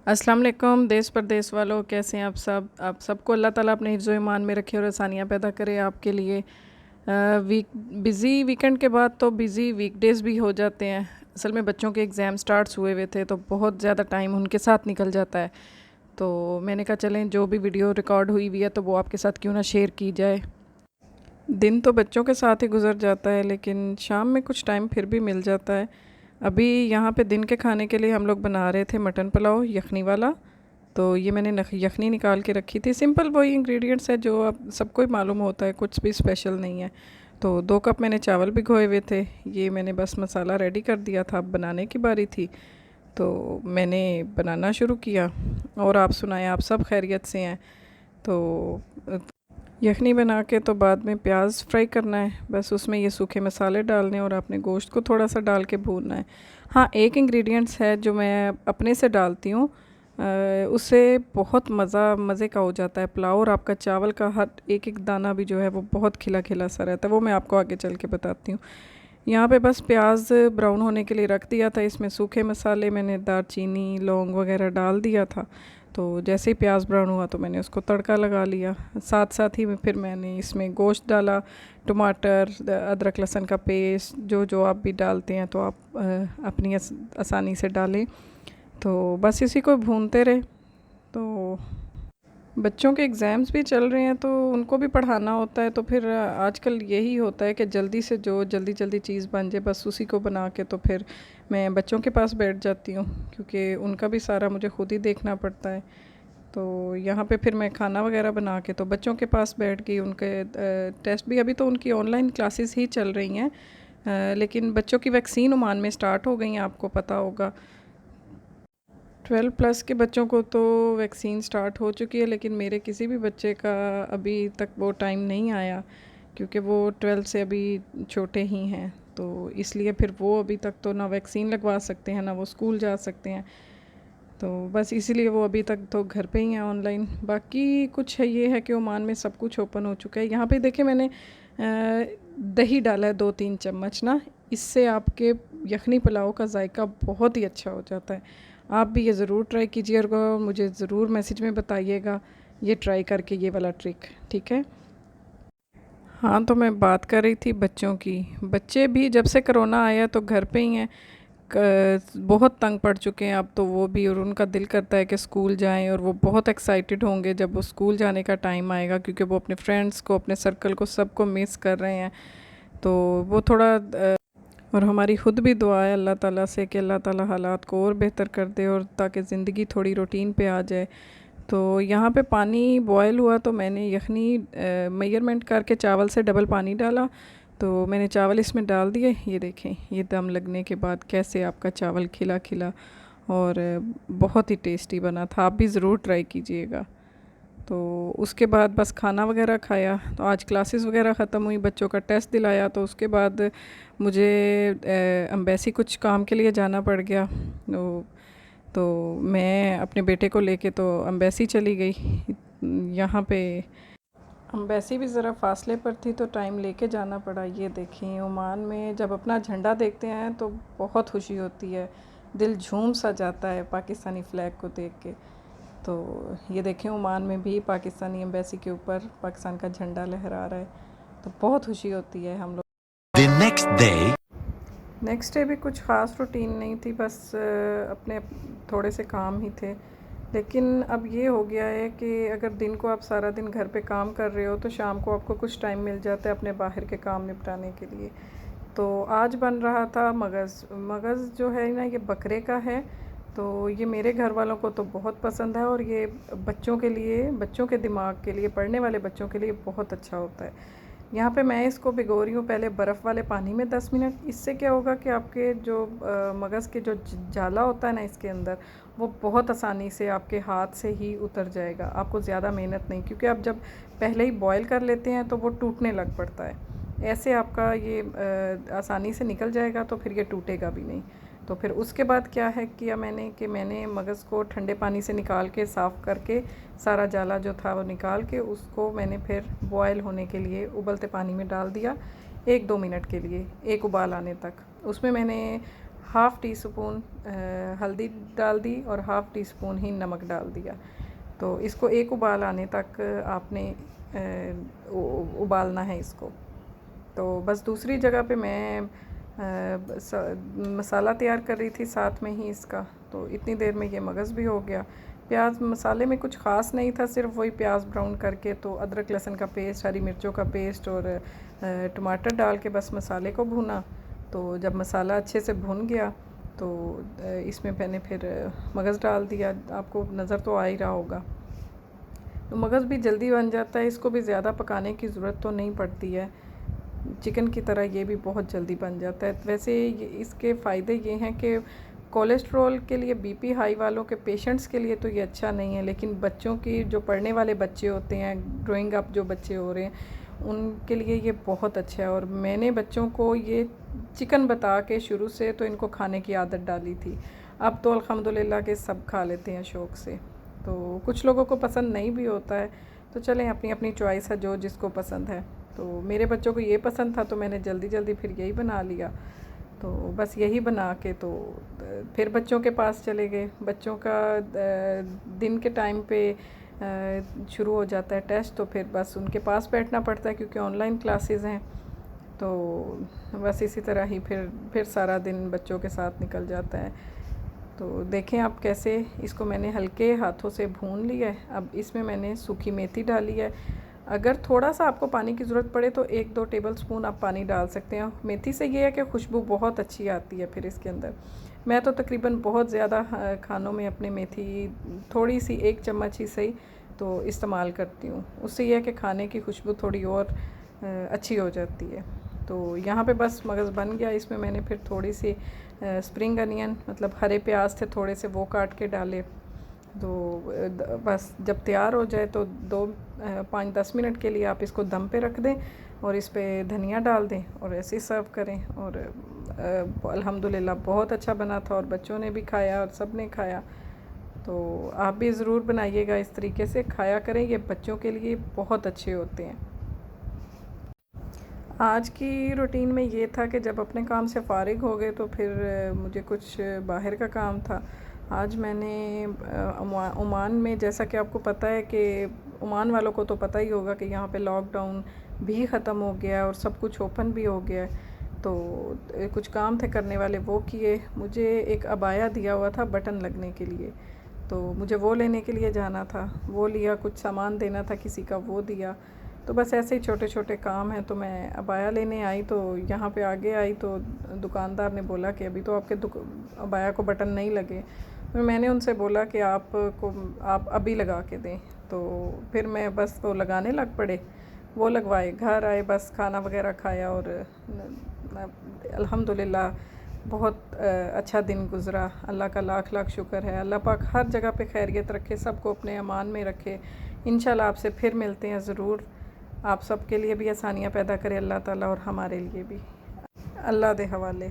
अस्सलाम वालेकुम देश परदेश वालों, कैसे हैं आप सबको अल्लाह ताला अपने हिफ्ज़ ईमान में रखे और आसानियाँ पैदा करे आपके लिए। बिज़ी वीकेंड के बाद तो बिज़ी वीकडेज़ भी हो जाते हैं। असल में बच्चों के एग्ज़ाम स्टार्ट्स हुए थे तो बहुत ज़्यादा टाइम उनके साथ निकल जाता है। तो मैंने कहा चलें जो भी वीडियो रिकॉर्ड हुई है तो वो आपके साथ क्यों ना शेयर की जाए। दिन तो बच्चों के साथ ही गुजर जाता है, लेकिन शाम में कुछ टाइम फिर भी मिल जाता है। अभी यहाँ पे दिन के खाने के लिए हम लोग बना रहे थे मटन पुलाव यखनी वाला। तो ये मैंने यखनी निकाल के रखी थी। सिंपल वही इंग्रेडिएंट्स है जो अब सबको ही मालूम होता है, कुछ भी स्पेशल नहीं है। तो 2 कप मैंने चावल भिगोए हुए थे। ये मैंने बस मसाला रेडी कर दिया था, अब बनाने की बारी थी। तो मैंने बनाना शुरू किया। और आप सुनाएं, आप सब खैरियत से हैं? तो यखनी बना के तो बाद में प्याज फ्राई करना है, बस उसमें ये सूखे मसाले डालने और अपने गोश्त को थोड़ा सा डाल के भूनना है। हाँ, एक इंग्रेडिएंट्स है जो मैं अपने से डालती हूँ, उससे बहुत मज़े का हो जाता है पुलाव, और आपका चावल का हर एक एक दाना भी जो है वो बहुत खिला खिला सा रहता है। वो मैं आपको आगे चल के बताती हूँ। यहाँ पे बस प्याज ब्राउन होने के लिए रख दिया था। इसमें सूखे मसाले मैंने दालचीनी लौंग वगैरह डाल दिया था। तो जैसे ही प्याज ब्राउन हुआ तो मैंने उसको तड़का लगा लिया। साथ साथ ही में फिर मैंने इसमें गोश्त डाला, टमाटर, अदरक लहसुन का पेस्ट, जो जो आप भी डालते हैं तो आप अपनी आसानी से डालें। तो बस इसी को भूनते रहे। तो बच्चों के एग्ज़ाम्स भी चल रहे हैं तो उनको भी पढ़ाना होता है, तो फिर आजकल यही होता है कि जल्दी से जो जल्दी जल्दी चीज़ बन जाए बस उसी को बना के तो फिर मैं बच्चों के पास बैठ जाती हूँ, क्योंकि उनका भी सारा मुझे खुद ही देखना पड़ता है। तो यहाँ पे फिर मैं खाना वगैरह बना के तो बच्चों के पास बैठ गई। उनके टेस्ट भी, अभी तो उनकी ऑनलाइन क्लासेस ही चल रही हैं, लेकिन बच्चों की वैक्सीन ओमान में स्टार्ट हो गई हैं, आपको पता होगा। 12 प्लस के बच्चों को तो वैक्सीन स्टार्ट हो चुकी है, लेकिन मेरे किसी भी बच्चे का अभी तक वो टाइम नहीं आया, क्योंकि वो 12 से अभी छोटे ही हैं। तो इसलिए फिर वो अभी तक तो ना वैक्सीन लगवा सकते हैं ना वो स्कूल जा सकते हैं। तो बस इसीलिए वो अभी तक तो घर पे ही हैं ऑनलाइन। बाकी कुछ है, ये है कि ओमान में सब कुछ ओपन हो चुका है। यहाँ पे देखिए मैंने दही डाला है 2-3 चम्मच ना, इससे आपके यखनी पुलाव का जायका बहुत ही अच्छा हो जाता है। आप भी ये ज़रूर ट्राई कीजिएगा और मुझे ज़रूर मैसेज में बताइएगा ये ट्राई करके ये वाला ट्रिक, ठीक है। हाँ, तो मैं बात कर रही थी बच्चों की। बच्चे भी जब से कोरोना आया तो घर पे ही हैं, बहुत तंग पड़ चुके हैं अब तो वो भी, और उनका दिल करता है कि स्कूल जाएं, और वो बहुत एक्साइटेड होंगे जब वो स्कूल जाने का टाइम आएगा, क्योंकि वो अपने फ्रेंड्स को, अपने सर्कल को, सबको मिस कर रहे हैं। तो वो थोड़ा और हमारी ख़ुद भी दुआ है अल्लाह ताला से कि अल्लाह ताला हालात को और बेहतर कर दे, और ताकि ज़िंदगी थोड़ी रूटीन पे आ जाए। तो यहाँ पे पानी बॉयल हुआ तो मैंने यखनी मेजरमेंट करके चावल से डबल पानी डाला। तो मैंने चावल इसमें डाल दिए। ये देखें, ये दम लगने के बाद कैसे आपका चावल खिला खिला और बहुत ही टेस्टी बना था। आप भी ज़रूर ट्राई कीजिएगा। तो उसके बाद बस खाना वगैरह खाया। तो आज क्लासेस वगैरह ख़त्म हुई, बच्चों का टेस्ट दिलाया। तो उसके बाद मुझे एम्बेसी कुछ काम के लिए जाना पड़ गया। तो मैं अपने बेटे को लेके तो एम्बेसी चली गई। यहाँ पे एम्बेसी भी ज़रा फासले पर थी तो टाइम लेके जाना पड़ा। ये देखिए, ओमान में जब अपना झंडा देखते हैं तो बहुत खुशी होती है, दिल झूम सा जाता है पाकिस्तानी फ़्लैग को देख के। तो ये देखें, ओमान में भी पाकिस्तानी एम्बेसी के ऊपर पाकिस्तान का झंडा लहरा रहा है, तो बहुत खुशी होती है हम लोग। नेक्स्ट डे भी कुछ ख़ास रूटीन नहीं थी, बस अपने थोड़े से काम ही थे। लेकिन अब ये हो गया है कि अगर दिन को आप सारा दिन घर पे काम कर रहे हो तो शाम को आपको कुछ टाइम मिल जाता है अपने बाहर के काम निपटाने के लिए। तो आज बन रहा था मगज़। मगज़ जो है ना, ये बकरे का है। तो ये मेरे घर वालों को तो बहुत पसंद है, और ये बच्चों के लिए, बच्चों के दिमाग के लिए, पढ़ने वाले बच्चों के लिए बहुत अच्छा होता है। यहाँ पे मैं इसको भिगो रही हूँ पहले बर्फ़ वाले पानी में 10 मिनट। इससे क्या होगा कि आपके जो मगज़ के जो जाला होता है ना इसके अंदर, वो बहुत आसानी से आपके हाथ से ही उतर जाएगा। आपको ज़्यादा मेहनत नहीं, क्योंकि आप जब पहले ही बॉयल कर लेते हैं तो वो टूटने लग पड़ता है। ऐसे आपका ये आसानी से निकल जाएगा, तो फिर ये टूटेगा भी नहीं। तो फिर उसके बाद क्या है किया मैंने कि मैंने मगज़ को ठंडे पानी से निकाल के साफ़ करके सारा जाला जो था वो निकाल के उसको मैंने फिर बॉयल होने के लिए उबलते पानी में डाल दिया 1-2 मिनट के लिए, एक उबाल आने तक। उसमें मैंने हाफ़ टी स्पून हल्दी डाल दी और हाफ़ टी स्पून ही नमक डाल दिया। तो इसको एक उबाल आने तक आपने उबालना है इसको। तो बस दूसरी जगह पे मैं मसाला तैयार कर रही थी साथ में ही इसका। तो इतनी देर में ये मगज़ भी हो गया। प्याज मसाले में कुछ ख़ास नहीं था, सिर्फ वही प्याज ब्राउन करके तो अदरक लहसुन का पेस्ट, हरी मिर्चों का पेस्ट और टमाटर डाल के बस मसाले को भूना। तो जब मसाला अच्छे से भुन गया तो इसमें मैंने फिर मगज़ डाल दिया। आपको नज़र तो आ ही रहा होगा। तो मगज़ भी जल्दी बन जाता है, इसको भी ज़्यादा पकाने की ज़रूरत तो नहीं पड़ती है। चिकन की तरह ये भी बहुत जल्दी बन जाता है। वैसे इसके फ़ायदे ये हैं कि कोलेस्ट्रॉल के लिए, बीपी हाई वालों के पेशेंट्स के लिए तो ये अच्छा नहीं है, लेकिन बच्चों की, जो पढ़ने वाले बच्चे होते हैं, ग्रोइंग अप जो बच्चे हो रहे हैं, उनके लिए ये बहुत अच्छा है। और मैंने बच्चों को ये चिकन बता के शुरू से तो इनको खाने की आदत डाली थी। अब तो अल्हम्दुलिल्लाह के सब खा लेते हैं शौक़ से। तो कुछ लोगों को पसंद नहीं भी होता है, तो चलें, अपनी अपनी चॉइस है, जो जिसको पसंद है। तो मेरे बच्चों को ये पसंद था तो मैंने जल्दी जल्दी फिर यही बना लिया। तो बस यही बना के तो फिर बच्चों के पास चले गए। बच्चों का दिन के टाइम पे शुरू हो जाता है टेस्ट, तो फिर बस उनके पास बैठना पड़ता है क्योंकि ऑनलाइन क्लासेस हैं। तो बस इसी तरह ही फिर सारा दिन बच्चों के साथ निकल जाता है। तो देखें आप कैसे इसको मैंने हल्के हाथों से भून लिया है। अब इसमें मैंने सूखी मेथी डाली है। अगर थोड़ा सा आपको पानी की ज़रूरत पड़े तो 1-2 टेबलस्पून आप पानी डाल सकते हैं। मेथी से ये है कि खुशबू बहुत अच्छी आती है फिर इसके अंदर। मैं तो तकरीबन बहुत ज़्यादा खानों में अपने मेथी थोड़ी सी 1 चम्मच ही सही तो इस्तेमाल करती हूँ। उससे यह है कि खाने की खुशबू थोड़ी और अच्छी हो जाती है। तो यहाँ पे बस मगज़ बन गया। इसमें मैंने फिर थोड़ी सी स्प्रिंग अनियन, मतलब हरे प्याज थे थोड़े से, वो काट के डाले। तो बस जब तैयार हो जाए तो 5-10 मिनट के लिए आप इसको दम पे रख दें और इस पे धनिया डाल दें और ऐसे ही सर्व करें। और अल्हम्दुलिल्लाह बहुत अच्छा बना था और बच्चों ने भी खाया और सब ने खाया। तो आप भी ज़रूर बनाइएगा, इस तरीके से खाया करें, ये बच्चों के लिए बहुत अच्छे होते हैं। आज की रूटीन में ये था कि जब अपने काम से फ़ारिग हो गए तो फिर मुझे कुछ बाहर का काम था। आज मैंने ओमान में, जैसा कि आपको पता है कि ओमान वालों को तो पता ही होगा कि यहाँ पे लॉकडाउन भी ख़त्म हो गया और सब कुछ ओपन भी हो गया है। तो कुछ काम थे करने वाले, वो किए। मुझे एक अबाया दिया हुआ था बटन लगने के लिए, तो मुझे वो लेने के लिए जाना था, वो लिया। कुछ सामान देना था किसी का, वो दिया। तो बस ऐसे ही छोटे छोटे काम हैं। तो मैं अबाया लेने आई, तो यहाँ पे आगे आई तो दुकानदार ने बोला कि अभी तो आपके अबाया को बटन नहीं लगे। तो मैंने उनसे बोला कि आप अभी लगा के दें। तो फिर मैं बस वो लगाने लग पड़े, वो लगवाए, घर आए, बस खाना वगैरह खाया और अल्हम्दुलिल्लाह बहुत अच्छा दिन गुज़रा। अल्लाह का लाख लाख शुक्र है। अल्लाह पाक हर जगह पे खैरियत रखे, सबको अपने अमान में रखे। इंशाल्लाह आपसे फिर मिलते हैं ज़रूर। आप सबके लिए भी आसानियाँ पैदा करे अल्लाह ताला और हमारे लिए भी। अल्लाह दे हवाले।